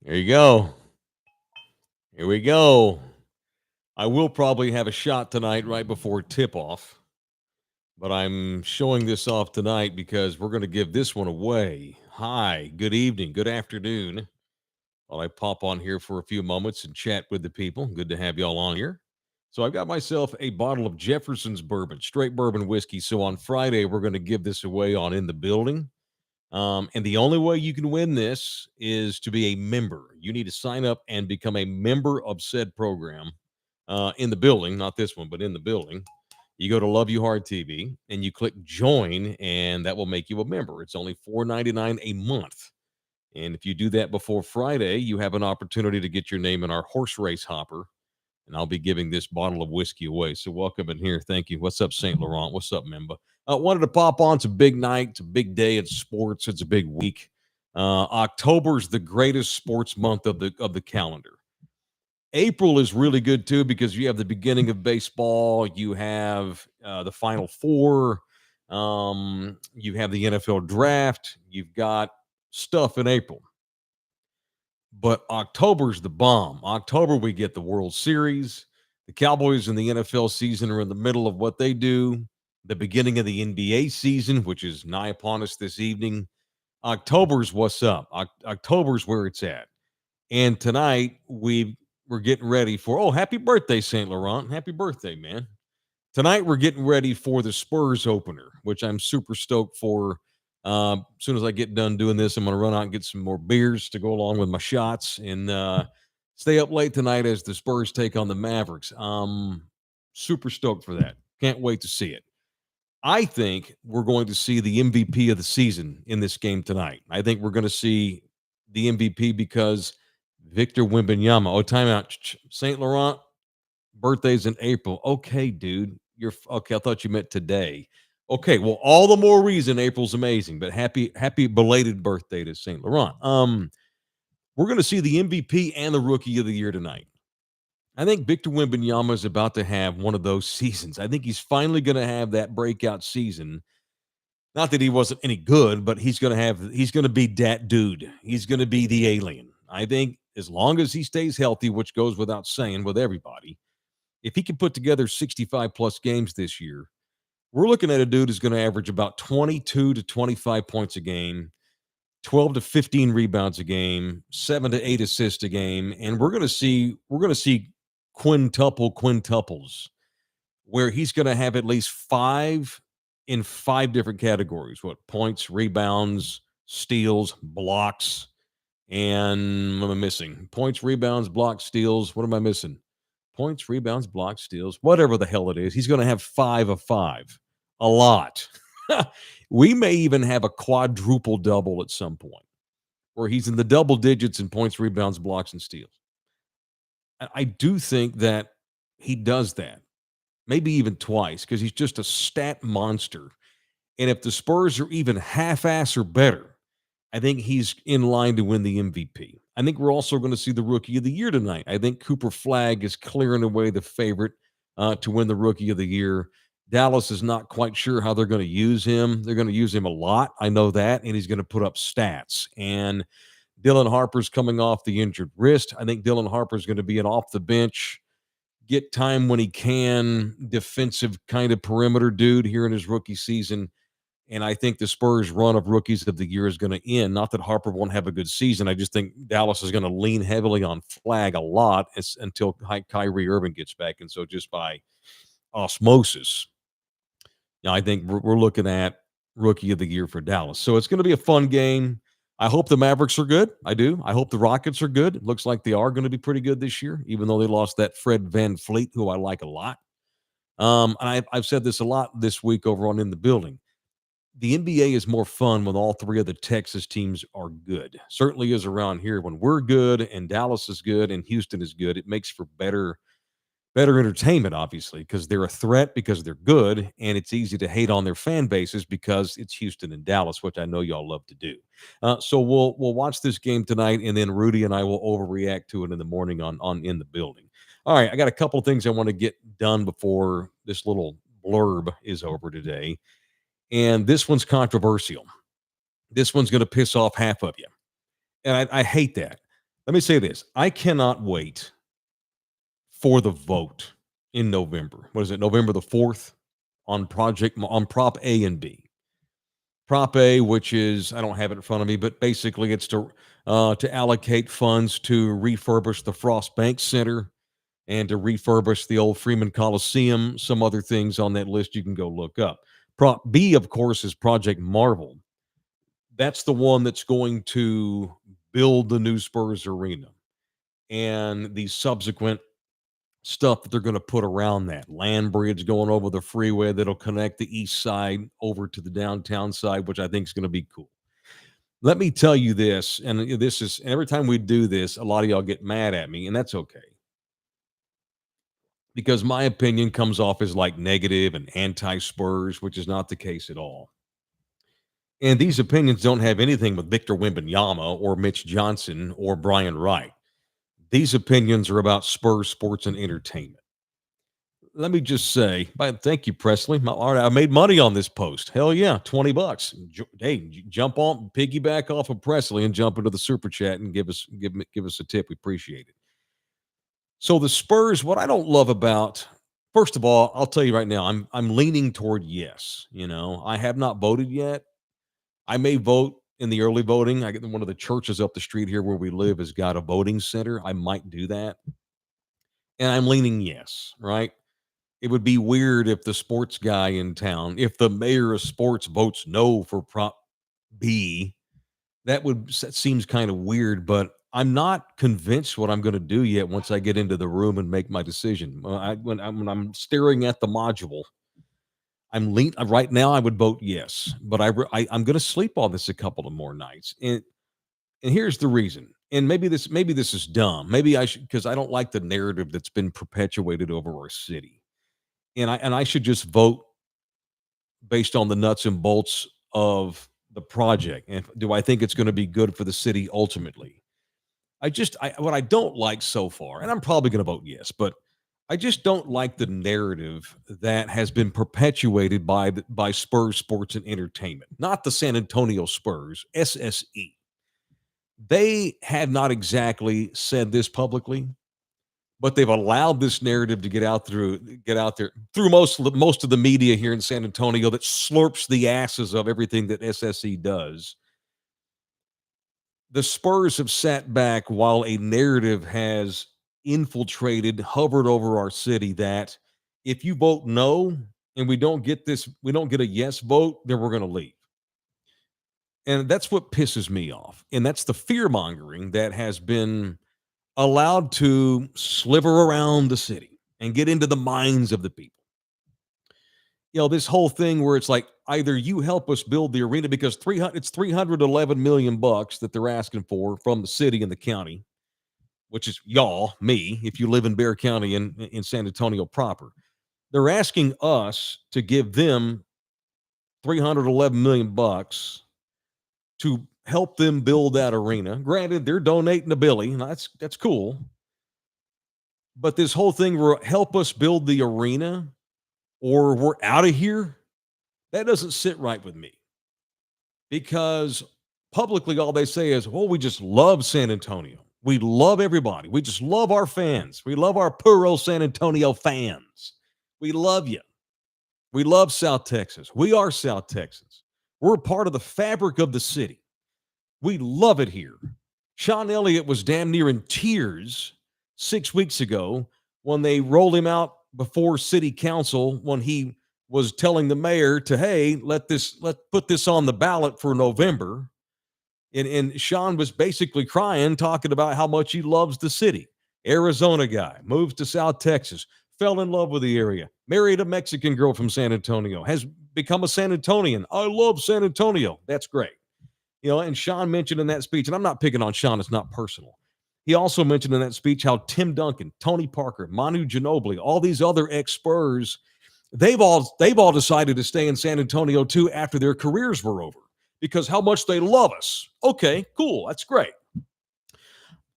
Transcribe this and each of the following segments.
There you go. Here we go. I will probably have a shot tonight right before tip off, but I'm showing this off tonight because we're going to give this one away. Hi, good evening, good afternoon. While I pop on here for a few moments and chat with the people. Good to have y'all on here. So I've got myself a bottle of Jefferson's bourbon, straight bourbon whiskey. So on Friday, we're going to give this away on In the Building. And the only way you can win this is to be a member. You need to sign up and become a member of said program in the building, not this one, but in the building. You go to Love You Hard TV and you click join, and that will make you a member. It's only $4.99 a month. And if you do that before Friday, you have an opportunity to get your name in our horse race hopper. And I'll be giving this bottle of whiskey away. So welcome in here. Thank you. What's up, St. Laurent? What's up, Memba? Wanted to pop on. It's a big night. It's a big day in sports. It's a big week. October's the greatest sports month of the calendar. April is really good too because you have the beginning of baseball. You have the Final Four. You have the NFL draft. You've got stuff in April. But October's the bomb. October, we get the World Series. The Cowboys in the NFL season are in the middle of what they do. The beginning of the NBA season, which is nigh upon us this evening. October's what's up. October's where it's at. And tonight we're getting ready for. Oh, happy birthday, Saint Laurent! Happy birthday, man! Tonight we're getting ready for the Spurs opener, which I'm super stoked for. As soon as I get done doing this, I'm going to run out and get some more beers to go along with my shots and stay up late tonight as the Spurs take on the Mavericks. Super stoked for that. Can't wait to see it. I think we're going to see the MVP of the season in this game tonight. I think we're going to see the MVP because Victor Wembanyama. Oh, timeout. St. Laurent, birthday's in April. Okay, dude. You're okay. I thought you meant today. Okay, well, all the more reason April's amazing, but happy belated birthday to St. Laurent. We're going to see the MVP and the Rookie of the Year tonight. I think Victor Wembanyama is about to have one of those seasons. I think he's finally going to have that breakout season. Not that he wasn't any good, but he's going to be that dude. He's going to be the alien. I think as long as he stays healthy, which goes without saying with everybody, if he can put together 65 plus games this year, we're looking at a dude who's going to average about 22 to 25 points a game, 12 to 15 rebounds a game, 7 to 8 assists a game, and we're going to see quintuples where he's going to have at least 5 in 5 different categories. What? Points, rebounds, steals, blocks, and what am I missing? Points, rebounds, blocks, steals. What am I missing? Points, rebounds, blocks, steals, whatever the hell it is. He's going to have 5 of 5. A lot. We may even have a quadruple double at some point where he's in the double digits in points, rebounds, blocks, and steals. I do think that he does that, maybe even twice, because he's just a stat monster. And if the Spurs are even half-ass or better, I think he's in line to win the MVP. I think we're also going to see the Rookie of the Year tonight. I think Cooper Flagg is clearing away the favorite to win the Rookie of the Year. Dallas is not quite sure how they're going to use him. They're going to use him a lot. I know that. And he's going to put up stats. And Dylan Harper's coming off the injured wrist. I think Dylan Harper's going to be an off the bench, get time when he can, defensive kind of perimeter dude here in his rookie season. And I think the Spurs' run of rookies of the year is going to end. Not that Harper won't have a good season. I just think Dallas is going to lean heavily on Flag a lot until Kyrie Irving gets back. And so just by osmosis, I think we're looking at rookie of the year for Dallas. So it's going to be a fun game. I hope the Mavericks are good. I do. I hope the Rockets are good. It looks like they are going to be pretty good this year, even though they lost that Fred VanVleet, who I like a lot. And I've said this a lot this week over on In the Building. The NBA is more fun when all 3 of the Texas teams are good. Certainly is around here. When we're good and Dallas is good and Houston is good, it makes for better entertainment, obviously, because they're a threat, because they're good, and it's easy to hate on their fan bases because it's Houston and Dallas, which I know y'all love to do. So we'll watch this game tonight, and then Rudy and I will overreact to it in the morning on In the Building. All right, I got a couple of things I want to get done before this little blurb is over today. And this one's controversial. This one's going to piss off half of you. And I hate that. Let me say this. I cannot wait for the vote in November. What is it? November the 4th on Prop A and B. Prop A, which is I don't have it in front of me, but basically it's to allocate funds to refurbish the Frost Bank Center and to refurbish the old Freeman Coliseum. Some other things on that list you can go look up. Prop B, of course, is Project Marvel. That's the one that's going to build the new Spurs arena and the subsequent stuff that they're going to put around that land bridge going over the freeway that'll connect the east side over to the downtown side, which I think is going to be cool. Let me tell you this, and this is every time we do this, a lot of y'all get mad at me, and that's okay because my opinion comes off as like negative and anti Spurs, which is not the case at all. And these opinions don't have anything with Victor Wembanyama or Mitch Johnson or Brian Wright. These opinions are about Spurs sports and entertainment. Let me just say, thank you, Presley. All right, I made money on this post. Hell yeah, $20. Hey, jump on, piggyback off of Presley, and jump into the super chat and give us a tip. We appreciate it. So the Spurs, what I don't love about, first of all, I'll tell you right now, I'm leaning toward yes. I have not voted yet. I may vote in the early voting. I get one of the churches up the street here where we live has got a voting center. I might do that, and I'm leaning yes. Right. It would be weird if the sports guy in town, if the mayor of sports votes no for Prop B, that seems kind of weird, but I'm not convinced what I'm going to do yet once I get into the room and make my decision. When I'm staring at the module, right now I would vote yes, but I'm going to sleep on this a couple of more nights. And here's the reason. And maybe this is dumb. Maybe I should, because I don't like the narrative that's been perpetuated over our city. And I should just vote based on the nuts and bolts of the project. And do I think it's going to be good for the city ultimately? What I don't like so far, and I'm probably going to vote yes, but I just don't like the narrative that has been perpetuated by Spurs Sports and Entertainment, not the San Antonio Spurs, SSE. They have not exactly said this publicly, but they've allowed this narrative to get out there through most of the media here in San Antonio that slurps the asses of everything that SSE does. The Spurs have sat back while a narrative has hovered over our city that if you vote no and we don't get a yes vote, then we're going to leave. And that's what pisses me off. And that's the fear mongering that has been allowed to sliver around the city and get into the minds of the people. This whole thing where it's like either you help us build the arena because it's $311 million that they're asking for from the city and the county, which is y'all, me, if you live in Bexar County in San Antonio proper. They're asking us to give them $311 million to help them build that arena. Granted, they're donating to Billy, and that's cool. But this whole thing where help us build the arena or we're out of here, that doesn't sit right with me. Because publicly all they say is, well, we just love San Antonio. We love everybody. We just love our fans. We love our Puro San Antonio fans. We love you. We love South Texas. We are South Texans. We're part of the fabric of the city. We love it here. Sean Elliott was damn near in tears 6 weeks ago when they rolled him out before city council when he was telling the mayor to, hey, let's put this on the ballot for November. And Sean was basically crying, talking about how much he loves the city. Arizona guy, moves to South Texas, fell in love with the area, married a Mexican girl from San Antonio, has become a San Antonian. I love San Antonio. That's great. And Sean mentioned in that speech, and I'm not picking on Sean, it's not personal. He also mentioned in that speech how Tim Duncan, Tony Parker, Manu Ginobili, all these other ex-Spurs, they've all decided to stay in San Antonio too after their careers were over because how much they love us. Okay, cool. That's great.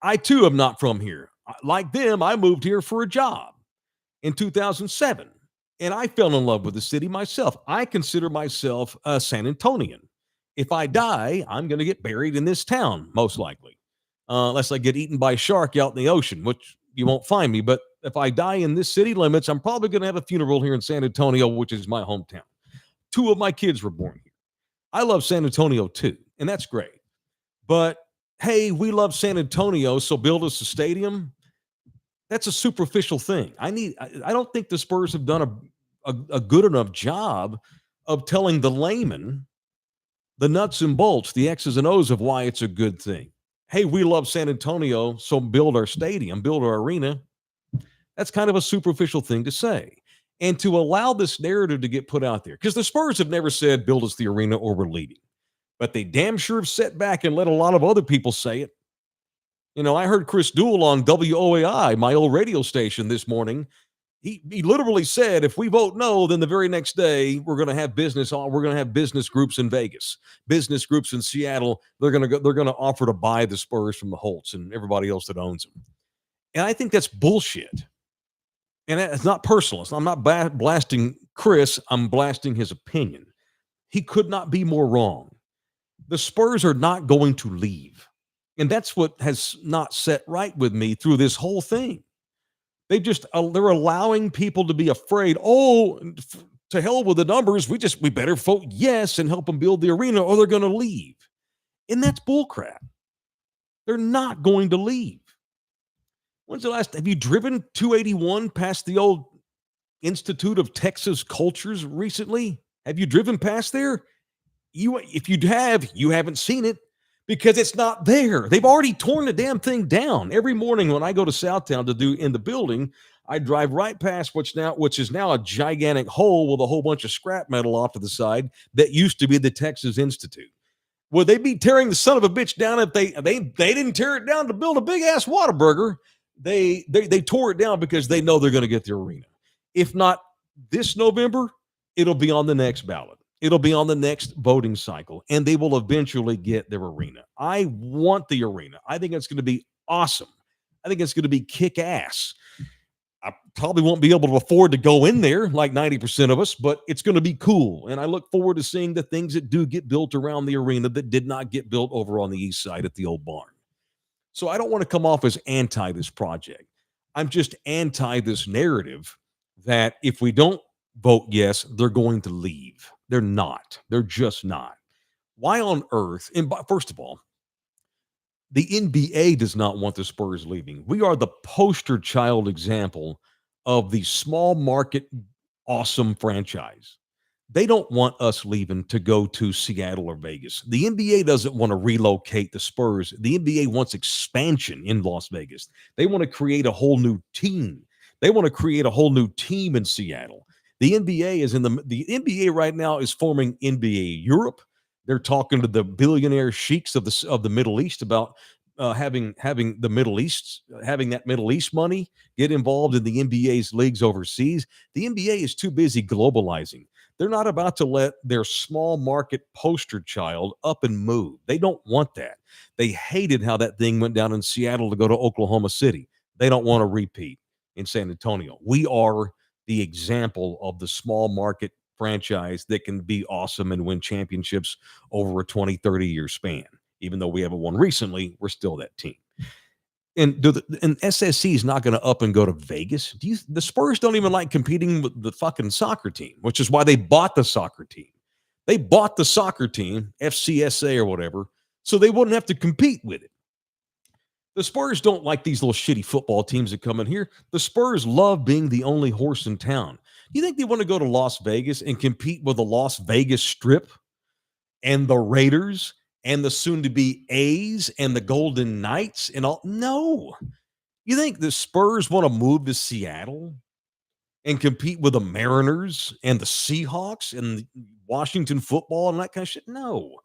I too am not from here. Like them, I moved here for a job in 2007, and I fell in love with the city myself. I consider myself a San Antonian. If I die, I'm going to get buried in this town, most likely. unless I get eaten by a shark out in the ocean, which you won't find me. But if I die in this city limits, I'm probably going to have a funeral here in San Antonio, which is my hometown. Two of my kids were born here. I love San Antonio too, and that's great. But hey, we love San Antonio, so build us a stadium. That's a superficial thing. I don't think the Spurs have done a good enough job of telling the layman the nuts and bolts, the X's and O's of why it's a good thing. Hey, we love San Antonio, so build our stadium, build our arena. That's kind of a superficial thing to say. And to allow this narrative to get put out there, because the Spurs have never said, build us the arena or we're leaving. But they damn sure have sat back and let a lot of other people say it. You know, I heard Chris Duell on WOAI, my old radio station, this morning. He literally said, if we vote no, then the very next day we're going to have business groups in Vegas, business groups in Seattle. They're going to offer to buy the Spurs from the Holtz and everybody else that owns them. And I think that's bullshit. And it's not personal. I'm not blasting Chris. I'm blasting his opinion. He could not be more wrong. The Spurs are not going to leave. And that's what has not set right with me through this whole thing. They're allowing people to be afraid. Oh, to hell with the numbers. We better vote yes and help them build the arena or they're going to leave. And that's bullcrap. They're not going to leave. When's the last? Have you driven 281 past the old Institute of Texas Cultures recently? Have you driven past there? If you have, you haven't seen it because it's not there. They've already torn the damn thing down. Every morning when I go to Southtown to do in the building, I drive right past which is now a gigantic hole with a whole bunch of scrap metal off to the side that used to be the Texas Institute. Would they be tearing the son of a bitch down if they didn't tear it down to build a big ass Whataburger? They tore it down because they know they're going to get the arena. If not this November, it'll be on the next ballot. It'll be on the next voting cycle, and they will eventually get their arena. I want the arena. I think it's going to be awesome. I think it's going to be kick-ass. I probably won't be able to afford to go in there like 90% of us, but it's going to be cool. And I look forward to seeing the things that do get built around the arena that did not get built over on the east side at the old barn. So I don't want to come off as anti this project. I'm just anti this narrative that if we don't vote yes, they're going to leave. They're not. They're just not. Why on earth? And first of all, the NBA does not want the Spurs leaving. We are the poster child example of the small market awesome franchise. They don't want us leaving to go to Seattle or Vegas. The NBA doesn't want to relocate the Spurs. The NBA wants expansion in Las Vegas. They want to create a whole new team. They want to create a whole new team in Seattle. The NBA is the NBA right now is forming NBA Europe. They're talking to the billionaire sheiks of the Middle East about having the Middle East, having that Middle East money get involved in the NBA's leagues overseas. The NBA is too busy globalizing. They're not about to let their small market poster child up and move. They don't want that. They hated how that thing went down in Seattle to go to Oklahoma City. They don't want to repeat in San Antonio. We are the example of the small market franchise that can be awesome and win championships over a 20, 30-year span. Even though we haven't won recently, we're still that team. And SSC is not going to up and go to Vegas. The Spurs don't even like competing with the fucking soccer team, which is why they bought the soccer team. They bought the soccer team, FCSA or whatever, so they wouldn't have to compete with it. The Spurs don't like these little shitty football teams that come in here. The Spurs love being the only horse in town. You think they want to go to Las Vegas and compete with the Las Vegas Strip and the Raiders and the soon-to-be A's and the Golden Knights and all? No. You think the Spurs want to move to Seattle and compete with the Mariners and the Seahawks and Washington football and that kind of shit? No.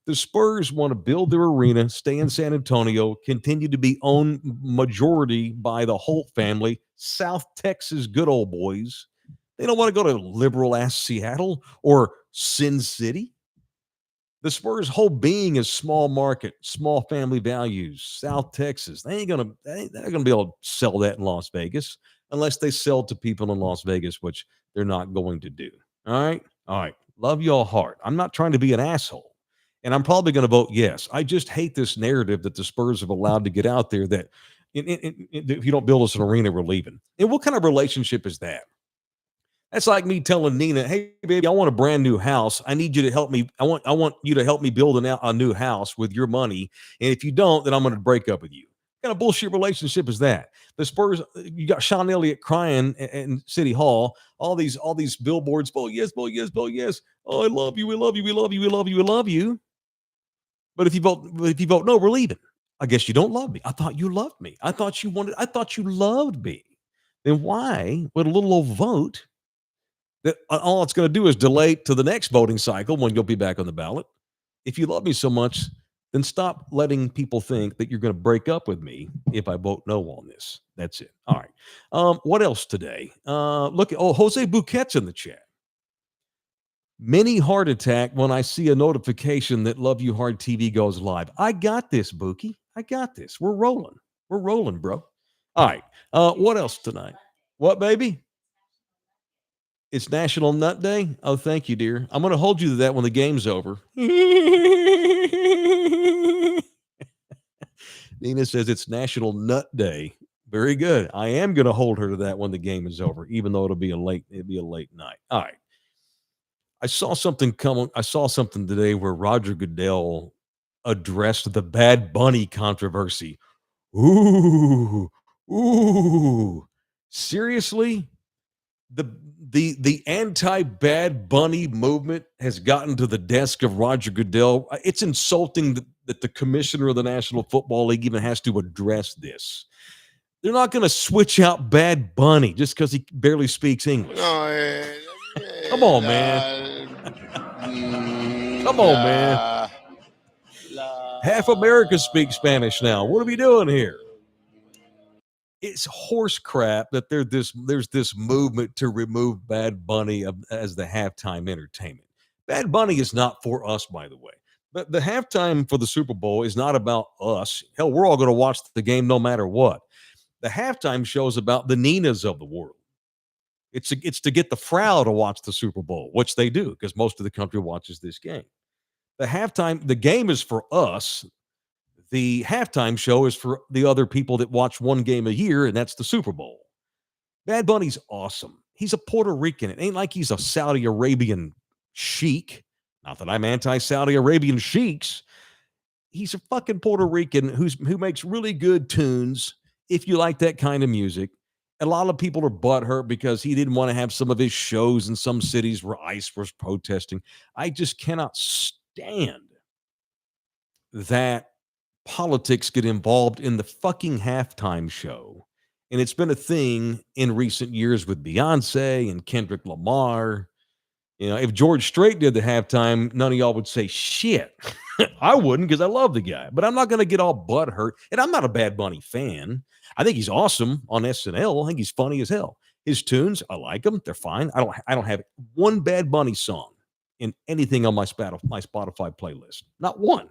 The Spurs want to build their arena, stay in San Antonio, continue to be owned majority by the Holt family, South Texas good old boys. They don't want to go to liberal-ass Seattle or Sin City. The Spurs' whole being is small market, small family values, South Texas. They're not gonna be able to sell that in Las Vegas unless they sell to people in Las Vegas, which they're not going to do. All right. Love y'all hard. I'm not trying to be an asshole. And I'm probably going to vote yes. I just hate this narrative that the Spurs have allowed to get out there that if you don't build us an arena, we're leaving. And what kind of relationship is that? That's like me telling Nina, "Hey, baby, I want a brand new house. I need you to help me. I want you to help me build a new house with your money. And if you don't, then I'm going to break up with you." What kind of bullshit relationship is that? The Spurs, you got Sean Elliott crying in City Hall. All these billboards. Oh yes, oh yes, oh yes. Oh, I love you. We love you. We love you. We love you. We love you. But if you vote no, we're leaving. I guess you don't love me. I thought you loved me. I thought you loved me. Then why would a little old vote that all it's going to do is delay to the next voting cycle when you'll be back on the ballot? If you love me so much, then stop letting people think that you're going to break up with me if I vote no on this. That's it. All right. What else today? Look, Jose Bouquet's in the chat. Mini heart attack when I see a notification that Love You Hard TV goes live. I got this, Bookie. I got this. We're rolling. We're rolling, bro. All right. What else tonight? What, baby? It's National Nut Day? Oh, thank you, dear. I'm going to hold you to that when the game's over. Nina says it's National Nut Day. Very good. I am going to hold her to that when the game is over, even though it'll be a late night. All right. I saw something today where Roger Goodell addressed the Bad Bunny controversy. Ooh, ooh. Seriously? The anti-Bad Bunny movement has gotten to the desk of Roger Goodell. It's insulting that the commissioner of the National Football League even has to address this. They're not going to switch out Bad Bunny just because he barely speaks English. Come on, man. Come on, man. Half America speaks Spanish now. What are we doing here? It's horse crap that there's this movement to remove Bad Bunny as the halftime entertainment. Bad Bunny is not for us, by the way. But the halftime for the Super Bowl is not about us. Hell, we're all going to watch the game no matter what. The halftime show is about the Ninas of the world. It's to get the Frau to watch the Super Bowl, which they do because most of the country watches this game. The game is for us. The halftime show is for the other people that watch one game a year, and that's the Super Bowl. Bad Bunny's awesome. He's a Puerto Rican. It ain't like he's a Saudi Arabian sheik. Not that I'm anti-Saudi Arabian sheiks. He's a fucking Puerto Rican who makes really good tunes if you like that kind of music. A lot of people are butthurt because he didn't want to have some of his shows in some cities where ICE was protesting. I just cannot stand that politics get involved in the fucking halftime show. And it's been a thing in recent years with Beyonce and Kendrick Lamar. If George Strait did the halftime, none of y'all would say shit. I wouldn't because I love the guy. But I'm not going to get all butthurt. And I'm not a Bad Bunny fan. I think he's awesome on SNL. I think he's funny as hell. His tunes, I like them. They're fine. I don't have one Bad Bunny song in anything on my Spotify playlist. Not one.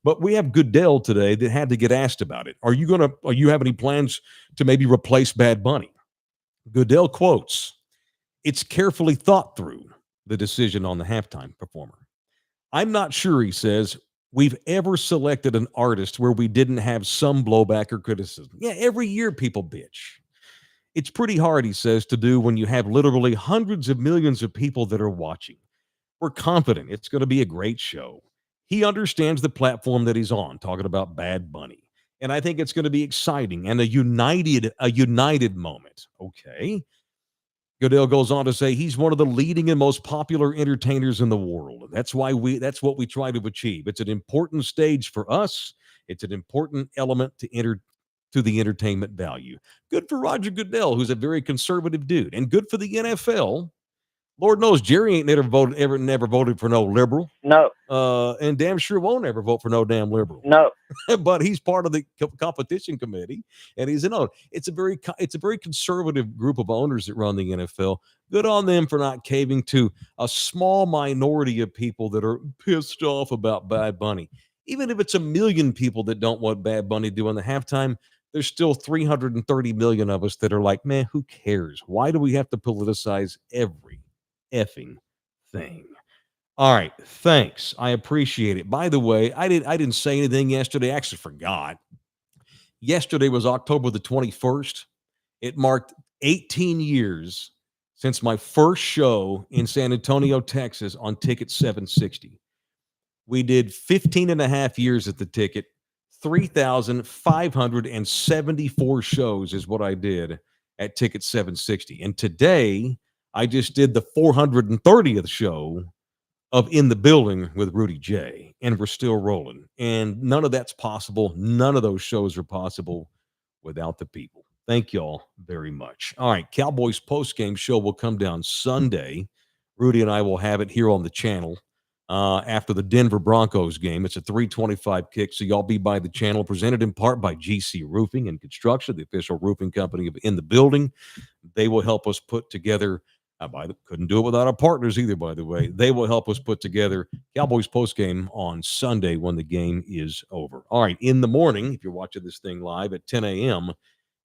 But we have Goodell today that had to get asked about it. Are you have any plans to maybe replace Bad Bunny? Goodell quotes, "It's carefully thought through, the decision on the halftime performer. I'm not sure," he says, "we've ever selected an artist where we didn't have some blowback or criticism." Yeah, every year people bitch. "It's pretty hard," he says, "to do when you have literally hundreds of millions of people that are watching. We're confident it's going to be a great show." He understands the platform that he's on, talking about Bad Bunny. And I think it's going to be exciting and a united moment. Okay. Goodell goes on to say he's one of the leading and most popular entertainers in the world. That's what we try to achieve. It's an important stage for us. It's an important element to the entertainment value. Good for Roger Goodell, who's a very conservative dude, and good for the NFL. Lord knows Jerry ain't never voted for no liberal. No. And damn sure won't ever vote for no damn liberal. No. But he's part of the competition committee, and he's an owner. It's a very conservative group of owners that run the NFL. Good on them for not caving to a small minority of people that are pissed off about Bad Bunny. Even if it's 1 million people that don't want Bad Bunny doing the halftime, there's still 330 million of us that are like, man, who cares? Why do we have to politicize every effing thing? All right. Thanks. I appreciate it. By the way, I didn't say anything yesterday. I actually forgot. Yesterday was October the 21st. It marked 18 years since my first show in San Antonio, Texas on Ticket 760. We did 15 and a half years at the Ticket. 3,574 shows is what I did at Ticket 760. And today, I just did the 430th show of In the Building with Rudy J. And we're still rolling. And none of that's possible. None of those shows are possible without the people. Thank y'all very much. All right, Cowboys post-game show will come down Sunday. Rudy and I will have it here on the channel after the Denver Broncos game. It's a 3:25 kick, so y'all be by the channel. Presented in part by GC Roofing and Construction, the official roofing company of In the Building. They will help us put together. Couldn't do it without our partners either, by the way. They will help us put together Cowboys postgame on Sunday when the game is over. All right, in the morning, if you're watching this thing live at 10 a.m.,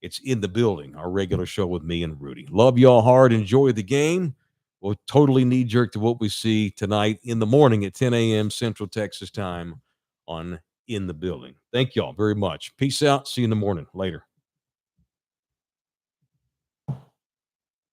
it's In the Building, our regular show with me and Rudy. Love y'all hard. Enjoy the game. We'll totally knee-jerk to what we see tonight in the morning at 10 a.m. Central Texas time on In the Building. Thank y'all very much. Peace out. See you in the morning. Later.